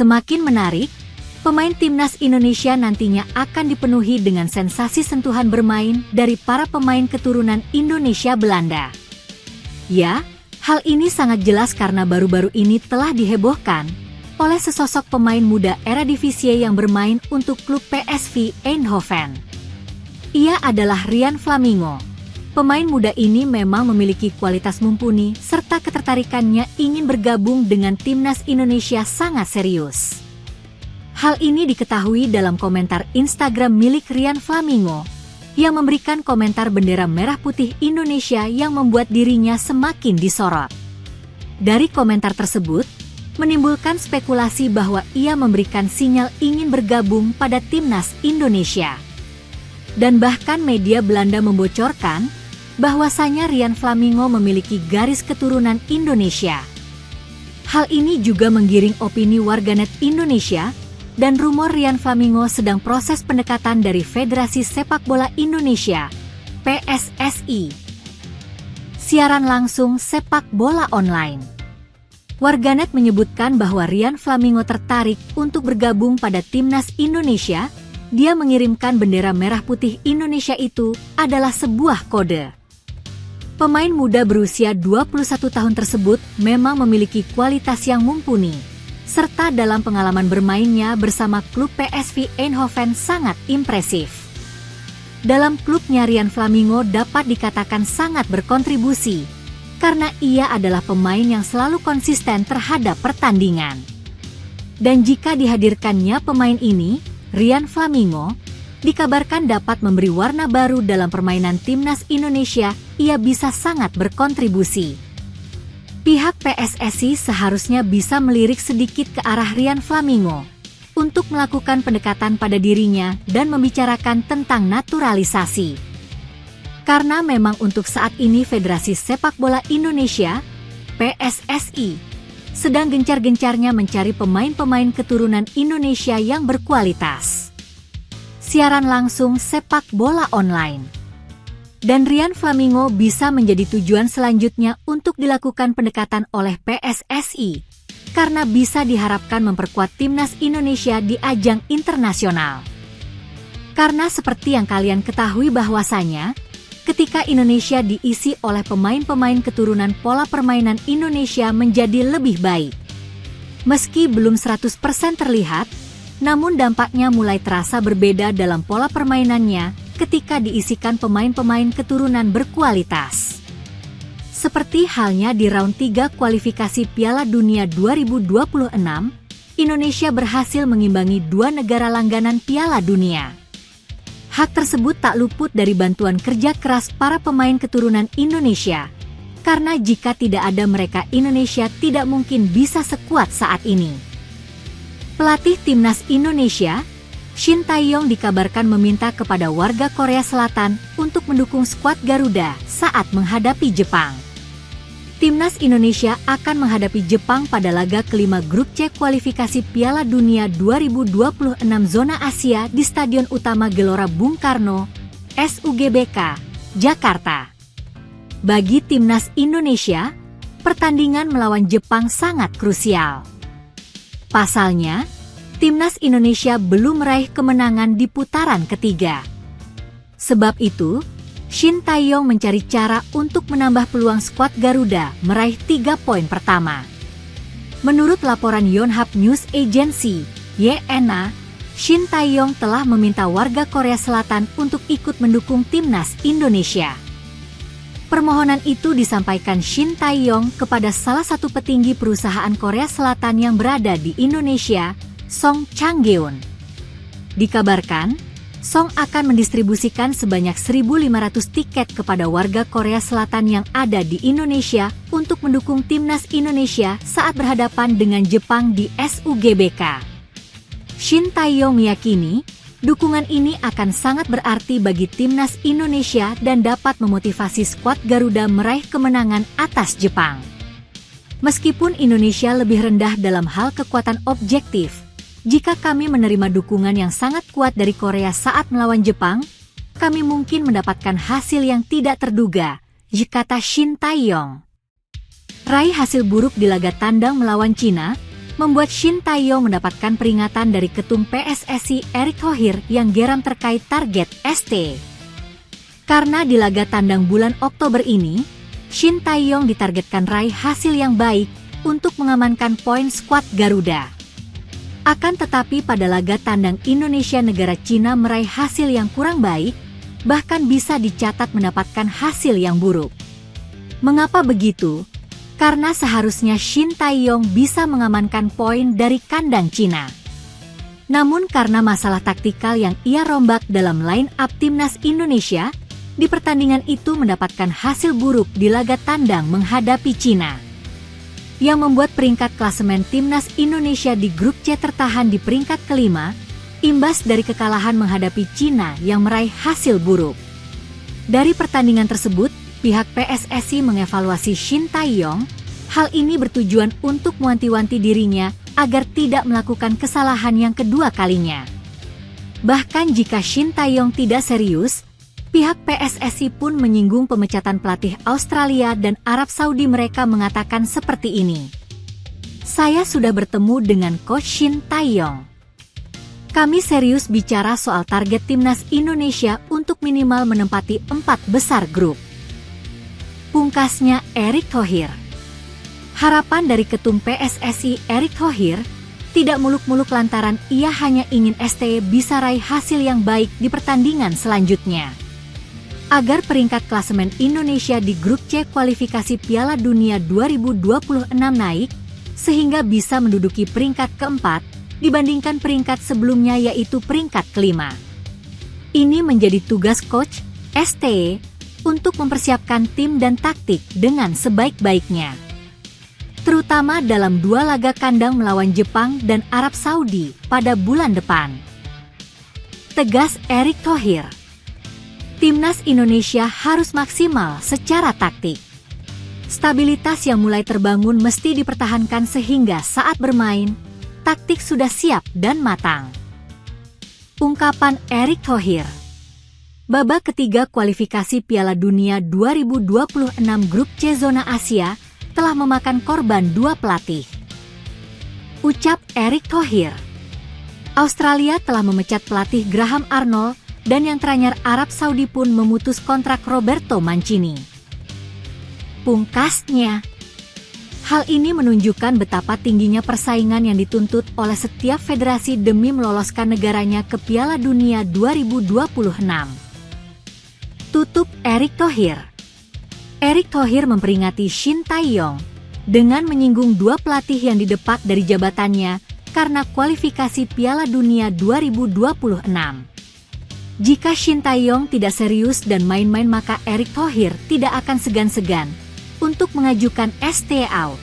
Semakin menarik, pemain timnas Indonesia nantinya akan dipenuhi dengan sensasi sentuhan bermain dari para pemain keturunan Indonesia Belanda. Ya, hal ini sangat jelas karena baru-baru ini telah dihebohkan oleh sesosok pemain muda Eredivisie yang bermain untuk klub PSV Eindhoven. Ia adalah Ryan Flamingo. Pemain muda ini memang memiliki kualitas mumpuni serta ketertarikannya ingin bergabung dengan timnas Indonesia sangat serius. Hal ini diketahui dalam komentar Instagram milik Ryan Flamingo yang memberikan komentar bendera merah putih Indonesia yang membuat dirinya semakin disorot. Dari komentar tersebut, menimbulkan spekulasi bahwa ia memberikan sinyal ingin bergabung pada timnas Indonesia. Dan bahkan media Belanda membocorkan bahwasanya Ryan Flamingo memiliki garis keturunan Indonesia. Hal ini juga menggiring opini warganet Indonesia dan rumor Ryan Flamingo sedang proses pendekatan dari Federasi Sepak Bola Indonesia, PSSI. Siaran langsung sepak bola online. Warganet menyebutkan bahwa Ryan Flamingo tertarik untuk bergabung pada timnas Indonesia. Dia mengirimkan bendera merah putih Indonesia itu adalah sebuah kode. Pemain muda berusia 21 tahun tersebut memang memiliki kualitas yang mumpuni, serta dalam pengalaman bermainnya bersama klub PSV Eindhoven sangat impresif. Dalam klubnya Ryan Flamingo dapat dikatakan sangat berkontribusi, karena ia adalah pemain yang selalu konsisten terhadap pertandingan. Dan jika dihadirkannya pemain ini, Ryan Flamingo dikabarkan dapat memberi warna baru dalam permainan timnas Indonesia. Ia bisa sangat berkontribusi. Pihak PSSI seharusnya bisa melirik sedikit ke arah Ryan Flamingo untuk melakukan pendekatan pada dirinya dan membicarakan tentang naturalisasi. Karena memang untuk saat ini Federasi Sepak Bola Indonesia, PSSI, sedang gencar-gencarnya mencari pemain-pemain keturunan Indonesia yang berkualitas. Siaran langsung sepak bola online. Dan Ryan Flamingo bisa menjadi tujuan selanjutnya untuk dilakukan pendekatan oleh PSSI, karena bisa diharapkan memperkuat timnas Indonesia di ajang internasional. Karena seperti yang kalian ketahui bahwasanya, ketika Indonesia diisi oleh pemain-pemain keturunan, pola permainan Indonesia menjadi lebih baik. Meski belum 100% terlihat, namun dampaknya mulai terasa berbeda dalam pola permainannya ketika diisikan pemain-pemain keturunan berkualitas. Seperti halnya di round 3 kualifikasi Piala Dunia 2026, Indonesia berhasil mengimbangi 2 negara langganan Piala Dunia. Hak tersebut tak luput dari bantuan kerja keras para pemain keturunan Indonesia, karena jika tidak ada mereka Indonesia tidak mungkin bisa sekuat saat ini. Pelatih timnas Indonesia, Shin Tae-yong dikabarkan meminta kepada warga Korea Selatan untuk mendukung skuad Garuda saat menghadapi Jepang. Timnas Indonesia akan menghadapi Jepang pada laga kelima grup C kualifikasi Piala Dunia 2026 zona Asia di Stadion Utama Gelora Bung Karno, SUGBK, Jakarta. Bagi timnas Indonesia, pertandingan melawan Jepang sangat krusial. Pasalnya, timnas Indonesia belum meraih kemenangan di putaran ketiga. Sebab itu, Shin Tae-yong mencari cara untuk menambah peluang skuad Garuda meraih 3 poin pertama. Menurut laporan Yonhap News Agency, YNA, Shin Tae-yong telah meminta warga Korea Selatan untuk ikut mendukung timnas Indonesia. Permohonan itu disampaikan Shin Tae-yong kepada salah satu petinggi perusahaan Korea Selatan yang berada di Indonesia, Song Chang-geun. Dikabarkan, Song akan mendistribusikan sebanyak 1.500 tiket kepada warga Korea Selatan yang ada di Indonesia untuk mendukung timnas Indonesia saat berhadapan dengan Jepang di SUGBK. Shin Tae-yong meyakini, dukungan ini akan sangat berarti bagi timnas Indonesia dan dapat memotivasi skuad Garuda meraih kemenangan atas Jepang. Meskipun Indonesia lebih rendah dalam hal kekuatan objektif, jika kami menerima dukungan yang sangat kuat dari Korea saat melawan Jepang, kami mungkin mendapatkan hasil yang tidak terduga, kata Shin Tae-yong. Raih hasil buruk di laga tandang melawan Cina membuat Shin Tae-yong mendapatkan peringatan dari Ketum PSSI Erick Thohir yang geram terkait target ST. Karena di laga tandang bulan Oktober ini, Shin Tae-yong ditargetkan raih hasil yang baik untuk mengamankan poin skuad Garuda. Akan tetapi pada laga tandang Indonesia negara Cina meraih hasil yang kurang baik, bahkan bisa dicatat mendapatkan hasil yang buruk. Mengapa begitu? Karena seharusnya Shin Tae-yong bisa mengamankan poin dari kandang Cina. Namun karena masalah taktikal yang ia rombak dalam line up timnas Indonesia, di pertandingan itu mendapatkan hasil buruk di laga tandang menghadapi Cina, yang membuat peringkat klasemen timnas Indonesia di grup C tertahan di peringkat kelima, imbas dari kekalahan menghadapi Cina yang meraih hasil buruk. Dari pertandingan tersebut, pihak PSSI mengevaluasi Shin Tae-yong. Hal ini bertujuan untuk mewanti-wanti dirinya agar tidak melakukan kesalahan yang kedua kalinya. Bahkan jika Shin Tae-yong tidak serius, pihak PSSI pun menyinggung pemecatan pelatih Australia dan Arab Saudi. Mereka mengatakan seperti ini. Saya sudah bertemu dengan Coach Shin Tae-yong. Kami serius bicara soal target timnas Indonesia untuk minimal menempati 4 besar grup. Pungkasnya Erick Thohir. Harapan dari Ketum PSSI Erick Thohir tidak muluk-muluk lantaran ia hanya ingin ST bisa raih hasil yang baik di pertandingan selanjutnya, agar peringkat klasemen Indonesia di grup C kualifikasi Piala Dunia 2026 naik, sehingga bisa menduduki peringkat keempat dibandingkan peringkat sebelumnya yaitu peringkat kelima. Ini menjadi tugas Coach ST untuk mempersiapkan tim dan taktik dengan sebaik-baiknya, terutama dalam 2 laga kandang melawan Jepang dan Arab Saudi pada bulan depan. Tegas Erick Thohir. Timnas Indonesia harus maksimal secara taktik. Stabilitas yang mulai terbangun mesti dipertahankan sehingga saat bermain, taktik sudah siap dan matang. Ungkapan Erick Thohir. Babak ketiga kualifikasi Piala Dunia 2026 Grup C Zona Asia telah memakan korban 2 pelatih. Ucap Erick Thohir. Australia telah memecat pelatih Graham Arnold, dan yang teranyar Arab Saudi pun memutus kontrak Roberto Mancini. Pungkasnya, hal ini menunjukkan betapa tingginya persaingan yang dituntut oleh setiap federasi demi meloloskan negaranya ke Piala Dunia 2026. Tutup Erick Thohir. Erick Thohir memperingati Shin Tae-yong dengan menyinggung 2 pelatih yang didepak dari jabatannya karena kualifikasi Piala Dunia 2026. Jika Shin Tae-yong tidak serius dan main-main, maka Erick Thohir tidak akan segan-segan untuk mengajukan ST out.